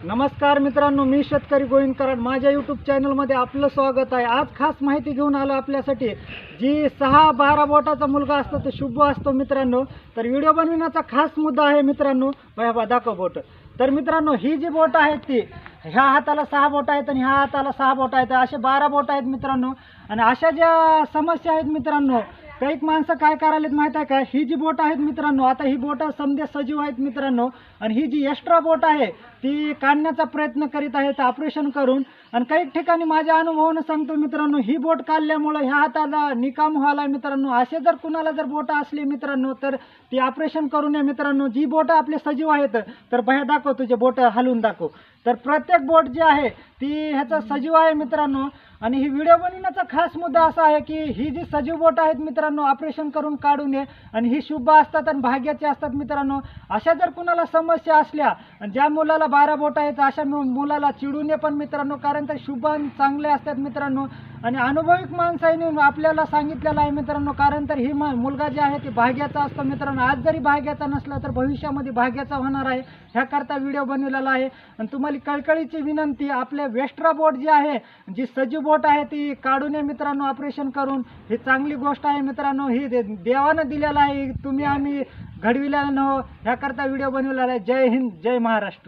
नमस्कार मित्रांनो, मी शेतकरी गोविंद कराड माझ्या यूट्यूब चॅनलमध्ये आपलं स्वागत आहे। आज खास माहिती घेऊन आलो आपल्यासाठी। जी 6-12 बोटाचा मुलगा असतो तो शुभ असतो मित्रांनो। तर व्हिडिओ बनविण्याचा खास मुद्दा आहे मित्रांनो, बघा दाखव बोट। तर मित्रांनो, ही जी बोट आहेत ती ह्या हाताला 6 बोट आहेत आणि ह्या हाताला 6 बोट आहेत, असे 12 बोट आहेत मित्रांनो। आणि अशा ज्या समस्या आहेत मित्रांनो, काही माणसं काय करायलेत माहिती आहे का, ही जी बोट आहेत मित्रांनो, आता ही बोट समजा सजीव आहेत मित्रांनो, आणि ही जी एक्स्ट्रा बोट आहे ती काढण्याचा प्रयत्न करीत आहेत ऑपरेशन करून। आणि काही ठिकाणी माझ्या अनुभवानं सांगतो मित्रांनो, ही बोट काढल्यामुळे ह्या हाताला निकाम व्हायला मित्रांनो। असे जर कुणाला जर बोट असली मित्रांनो तर ती ऑपरेशन करून या मित्रांनो। जी बोट आपले सजीव आहेत, तर बाहेर दाखव, तुझे बोट हलवून दाखव। तर प्रत्येक बोट जी आहे ती ह्याचा सजीव आहे मित्रांनो। आणि ही व्हिडिओ बनवण्याचा खास मुद्दा असा आहे की ही जी सजीव बोट आहेत मित्रांनो, ऑपरेशन करून काढू नये। आणि ही शुभ असतात आणि भाग्याचे असतात मित्रांनो। अशा जर कुणाला समस्या असल्या, ज्या मुलाला 12 बोट आहेत अशा मुलाला चिडू नये पण मित्रांनो, कारण ते शुभ आणि चांगले असतात मित्रांनो। आणि अनुभविक माणसाने आपल्याला सांगितलेलं आहे मित्रांनो, कारण तर ही मुलगा जे आहे ते भाग्याचा असतो मित्रांनो। आज जरी भाग्याचा नसला तर भविष्यामध्ये भाग्याचा होणार आहे, ह्याकरता व्हिडिओ बनवलेला आहे। आणि तुम्हाला कळकळीची विनंती, आपल्या वेस्ट्रा बोट जी आहे, जी सजीव बोट आहे ती काढू नये मित्रांनो ऑपरेशन करून। ही चांगली गोष्ट आहे मित्रांनो, ही देवानं दिलेला आहे, तुम्ही आम्ही घडविलेलं नव्हतं, ह्याकरता व्हिडिओ बनवलेला आहे। जय हिंद, जय महाराष्ट्र।